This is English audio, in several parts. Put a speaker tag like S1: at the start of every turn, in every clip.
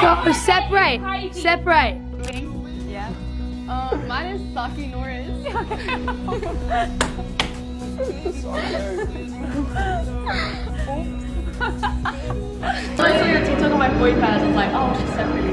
S1: Or separate. Separate.
S2: Yeah. Mine is Sockie Norris. I TikTok on my boy pad. I was like, oh, she's separated.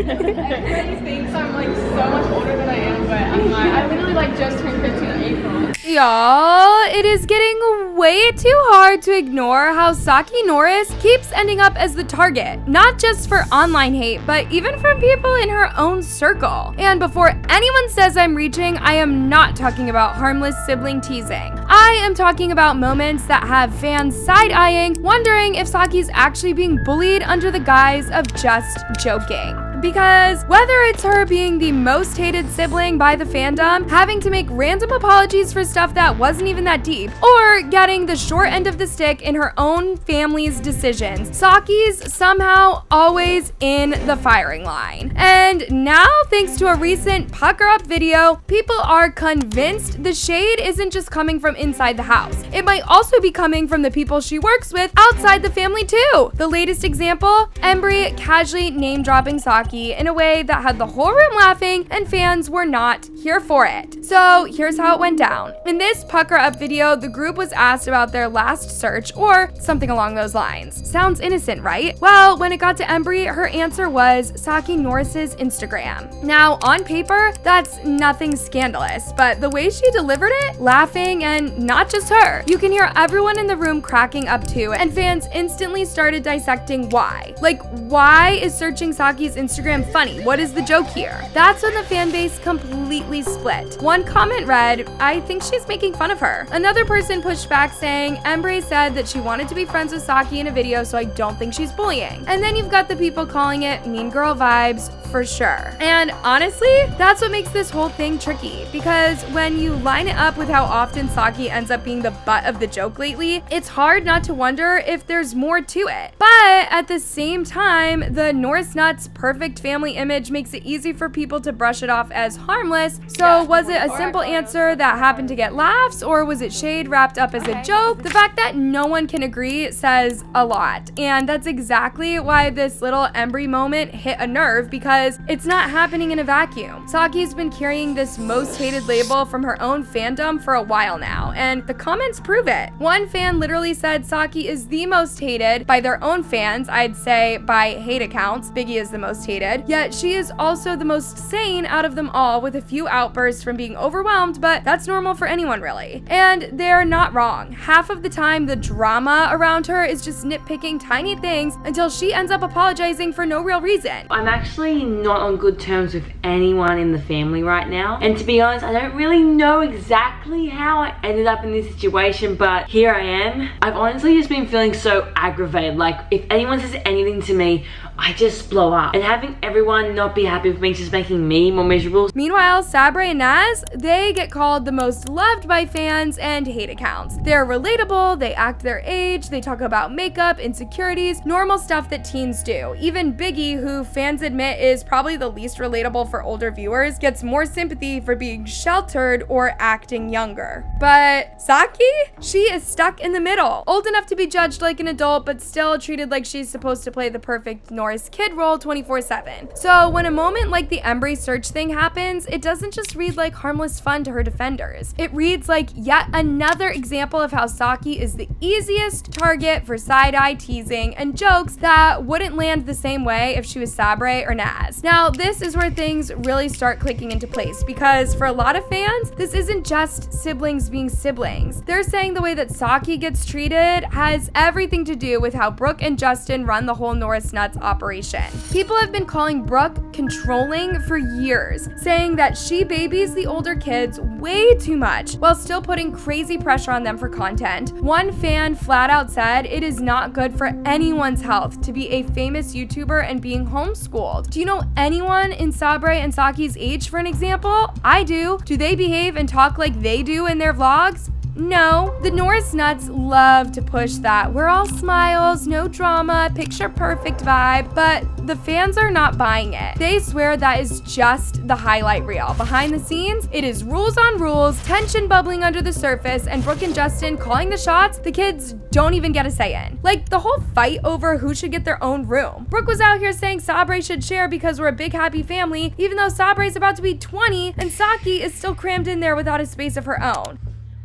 S2: Everybody thinks I'm like so much older than I am, but I'm not. I literally like just turned 15 in April.
S3: Y'all, it is getting way too hard to ignore how Sockie Norris keeps ending up as the target, not just for online hate, but even from people in her own circle. And before anyone says I'm reaching, I am not talking about harmless sibling teasing. I am talking about moments that have fans side-eyeing, wondering if Saki's actually being bullied under the guise of just joking. Because whether it's her being the most hated sibling by the fandom, having to make random apologies for stuff that wasn't even that deep, or getting the short end of the stick in her own family's decisions, Saki's somehow always in the firing line. And now, thanks to a recent Pucker Up video, people are convinced the shade isn't just coming from inside the house. It might also be coming from the people she works with outside the family too. The latest example, Embry casually name-dropping Saki in a way that had the whole room laughing, and fans were not here for it. So here's how it went down. In this Pucker Up video, the group was asked about their last search or something along those lines. Sounds innocent, right? Well, when it got to Embry, her answer was Sockie Norris's Instagram. Now, on paper, that's nothing scandalous, but the way she delivered it, laughing, and not just her, you can hear everyone in the room cracking up too, and fans instantly started dissecting why. Like, why is searching Saki's Instagram funny? What is the joke here? That's when the fan base completely split. One comment read, I think she's making fun of her. Another person pushed back saying, Embry said that she wanted to be friends with Saki in a video, so I don't think she's bullying. And then you've got the people calling it mean girl vibes for sure. And honestly, that's what makes this whole thing tricky, because when you line it up with how often Saki ends up being the butt of the joke lately, it's hard not to wonder if there's more to it. But at the same time, the Norris Nuts perfect family image makes it easy for people to brush it off as harmless. So was it a simple answer that happened to get laughs, or was it shade wrapped up as a joke? The fact that no one can agree says a lot. And that's exactly why this little Embry moment hit a nerve, because it's not happening in a vacuum. Saki's been carrying this most hated label from her own fandom for a while now, and the comments prove it. One fan literally said Saki is the most hated by their own fans, I'd say by hate accounts. Biggie is the most hated, yet she is also the most sane out of them all, with a few outbursts from being overwhelmed, but that's normal for anyone really. And they're not wrong. Half of the time, the drama around her is just nitpicking tiny things until she ends up apologizing for no real reason.
S4: I'm actually not on good terms with anyone in the family right now, and to be honest, I don't really know exactly how I ended up in this situation, but here I am. I've honestly just been feeling so aggravated. Like, if anyone says anything to me, I just blow up, and having everyone not be happy with me is just making me more miserable.
S3: Meanwhile, Sabre and Naz, they get called the most loved by fans and hate accounts. They're relatable, they act their age, they talk about makeup, insecurities, normal stuff that teens do. Even Biggie, who fans admit is probably the least relatable for older viewers, gets more sympathy for being sheltered or acting younger. But Saki? She is stuck in the middle. Old enough to be judged like an adult, but still treated like she's supposed to play the perfect Norris kid role 24/7. So when a moment like the Embry search thing happens, it doesn't just read like harmless fun to her defenders. It reads like yet another example of how Saki is the easiest target for side-eye teasing and jokes that wouldn't land the same way if she was Sabre or Naz. Now, this is where things really start clicking into place, because for a lot of fans, this isn't just siblings being siblings. They're saying the way that Saki gets treated has everything to do with how Brooke and Justin run the whole Norris Nuts operation. People have been calling Brooke controlling for years, saying that she babies the older kids way too much while still putting crazy pressure on them for content. One fan flat out said it is not good for anyone's health to be a famous YouTuber and being homeschooled. Do you know anyone in Sabre and Saki's age, for an example? I do. Do they behave and talk like they do in their vlogs? No, the Norris nuts love to push that we're all smiles, no drama, picture perfect vibe, but the fans are not buying it. They swear that is just the highlight reel. Behind the scenes, it is rules on rules, tension bubbling under the surface, and Brooke and Justin calling the shots the kids don't even get a say in. Like the whole fight over who should get their own room. Brooke was out here saying Sabre should share because we're a big happy family, even though Sabre's about to be 20 and Saki is still crammed in there without a space of her own.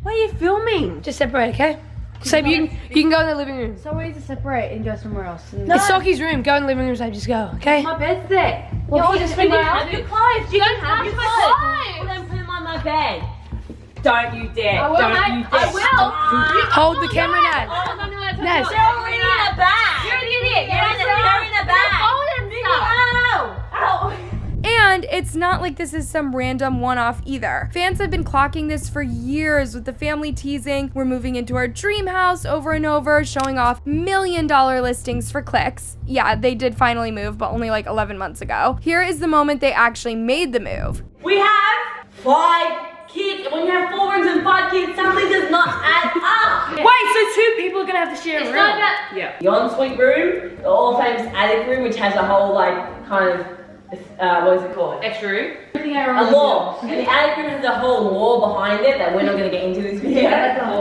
S4: Why are you filming?
S1: Just separate, okay? So you can go in the living room.
S2: So we need to separate and go somewhere else.
S1: It's Sockie's room. Go in the living room, so just go, okay?
S4: My bed's there.
S2: Well, you just
S4: You can have your clothes. You can have your clothes. Well, then put them on my bed. Don't you dare.
S2: I will,
S4: Don't
S2: mate.
S4: you dare.
S2: I will.
S1: Hold the camera, Naz. Naz.
S4: They're already in a bag.
S2: You're an idiot.
S4: They're in a bag. Ow.
S3: And it's not like this is some random one-off either. Fans have been clocking this for years with the family teasing, we're moving into our dream house over and over, showing off $1 million listings for clicks. Yeah, they did finally move, but only like 11 months ago. Here is the moment they actually made the move.
S4: We have 5 kids. And when you have 4 rooms and 5 kids, something does not add up.
S1: Wait, so 2 people are gonna have to share a room?
S4: Yeah. The ensuite room, the all famous attic room, which has a whole like kind of what is it called?
S1: Extra room?
S4: A wall. And the attic room has a whole wall behind it that we're not going to get into this video.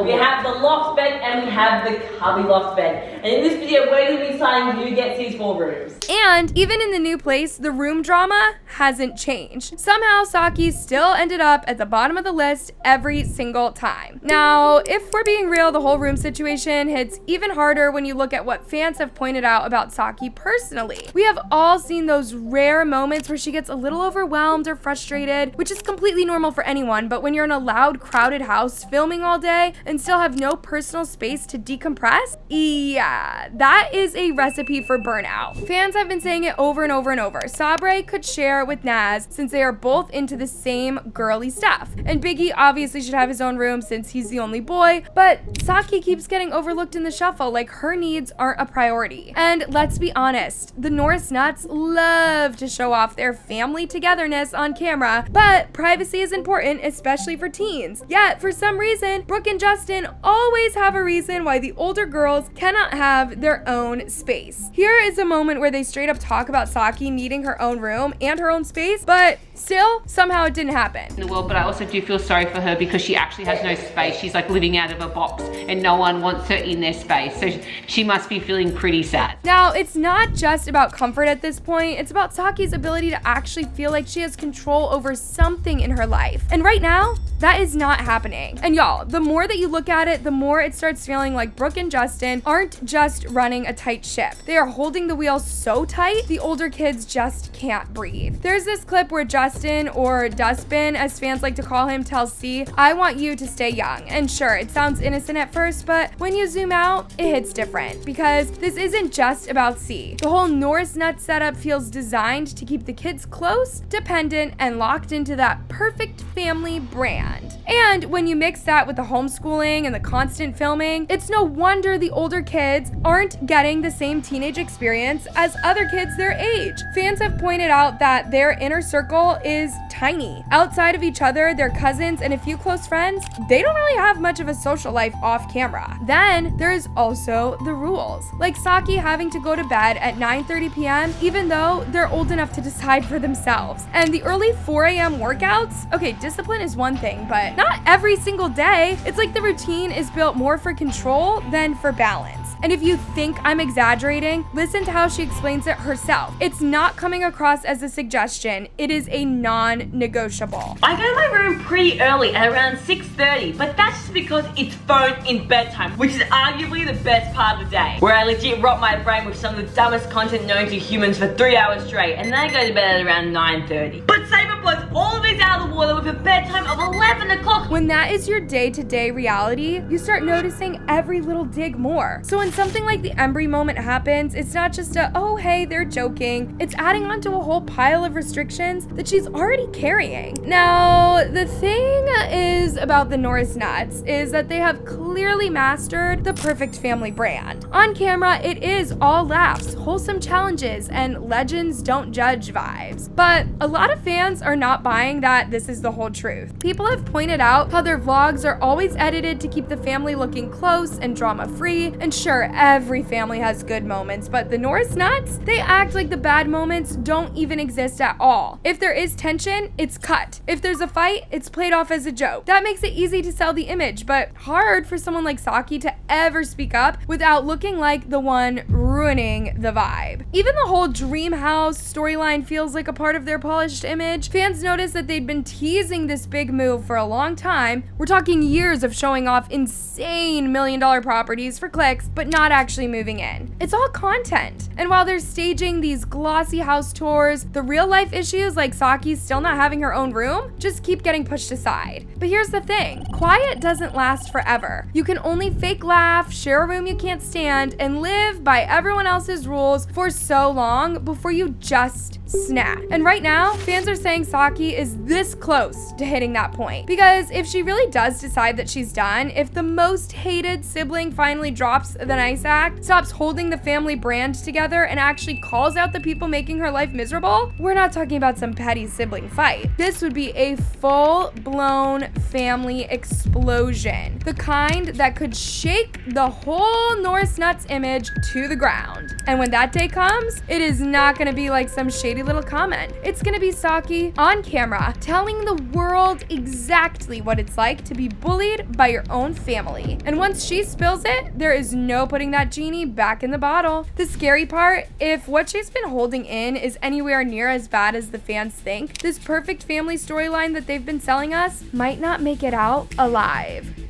S4: We have the loft bed and we have the cubby loft bed. And in this video, we're going to be deciding who gets these 4 rooms.
S3: And even in the new place, the room drama hasn't changed. Somehow, Saki still ended up at the bottom of the list every single time. Now, if we're being real, the whole room situation hits even harder when you look at what fans have pointed out about Saki personally. We have all seen those rare moments where she gets a little overwhelmed or frustrated, which is completely normal for anyone, but when you're in a loud, crowded house filming all day and still have no personal space to decompress, yeah, that is a recipe for burnout. Fans have been saying it over and over and over. Sabre could share with Naz since they are both into the same girly stuff. And Biggie obviously should have his own room since he's the only boy, but Saki keeps getting overlooked in the shuffle like her needs aren't a priority. And let's be honest, the Norris nuts love to show off their family togetherness on camera, but privacy is important, especially for teens. Yet, for some reason, Brooke and Justin always have a reason why the older girls cannot have their own space. Here is a moment where they straight up talk about Saki needing her own room and her own space, but still, somehow it didn't happen.
S5: In the world, but I also do feel sorry for her because she actually has no space. She's like living out of a box and no one wants her in their space. So she must be feeling pretty sad.
S3: Now, it's not just about comfort at this point, it's about Saki's ability to actually feel like she has control over something in her life. And right now, that is not happening. And y'all, the more that you look at it, the more it starts feeling like Brooke and Justin aren't just running a tight ship. They are holding the wheel so tight, the older kids just can't breathe. There's this clip where Justin, or Dustbin, as fans like to call him, tells C, I want you to stay young. And sure, it sounds innocent at first, but when you zoom out, it hits different because this isn't just about C. The whole Norris nut setup feels designed to keep the kids close, dependent, and locked into that perfect family brand. And when you mix that with the homeschooling and the constant filming, it's no wonder the older kids aren't getting the same teenage experience as other kids their age. Fans have pointed out that their inner circle is tiny. Outside of each other, their cousins, and a few close friends, they don't really have much of a social life off camera. Then there's also the rules, like Saki having to go to bed at 9:30 p.m. even though they're old enough to decide for themselves. And the early 4 a.m. workouts, okay, discipline is one thing, but not every single day. It's like the routine is built more for control than for balance. And if you think I'm exaggerating, listen to how she explains it herself. It's not coming across as a suggestion, it is a non-negotiable.
S4: I go to my room pretty early at around 6:30, but that's just because it's phone in bedtime, which is arguably the best part of the day, where I legit rot my brain with some of the dumbest content known to humans for 3 hours straight, and then I go to bed at around 9:30. But Sabre blows all of this out of the water with a bedtime of 11 o'clock.
S3: When that is your day-to-day reality, you start noticing every little dig more. So when something like the Embry moment happens, it's not just a, oh hey, they're joking. It's adding on to a whole pile of restrictions that she's already carrying. Now, the thing is about the Norris nuts is that they have clearly mastered the perfect family brand. On camera, it is all laughs, wholesome challenges, and legends don't judge vibes. But a lot of fans are not buying that this is the whole truth. People have pointed out how their vlogs are always edited to keep the family looking close and drama-free, and sure, every family has good moments, but the Norris nuts, they act like the bad moments don't even exist at all. If there is tension, it's cut. If there's a fight, it's played off as a joke. That makes it easy to sell the image, but hard for someone like Saki to ever speak up without looking like the one ruining the vibe. Even the whole dream house storyline feels like a part of their polished image. Fans noticed that they'd been teasing this big move for a long time. We're talking years of showing off insane million-dollar properties for clicks, but not actually moving in. It's all content. And while they're staging these glossy house tours, the real-life issues like Saki still not having her own room just keep getting pushed aside. But here's the thing, quiet doesn't last forever. You can only fake laugh, share a room you can't stand, and live by everyone else's rules for so long before you just snap. And right now, fans are saying Saki is this close to hitting that point. Because if she really does decide that she's done, if the most hated sibling finally drops the nice act, stops holding the family brand together, and actually calls out the people making her life miserable, we're not talking about some petty sibling fight. This would be a full-blown family explosion. The kind that could shake the whole Norris Nuts image to the ground. And when that day comes, it is not gonna be like some shady little comment. It's gonna be Saki on camera telling the world exactly what it's like to be bullied by your own family. And once she spills it, there is no putting that genie back in the bottle. The scary part, if what she's been holding in is anywhere near as bad as the fans think, this perfect family storyline that they've been selling us might not make it out alive.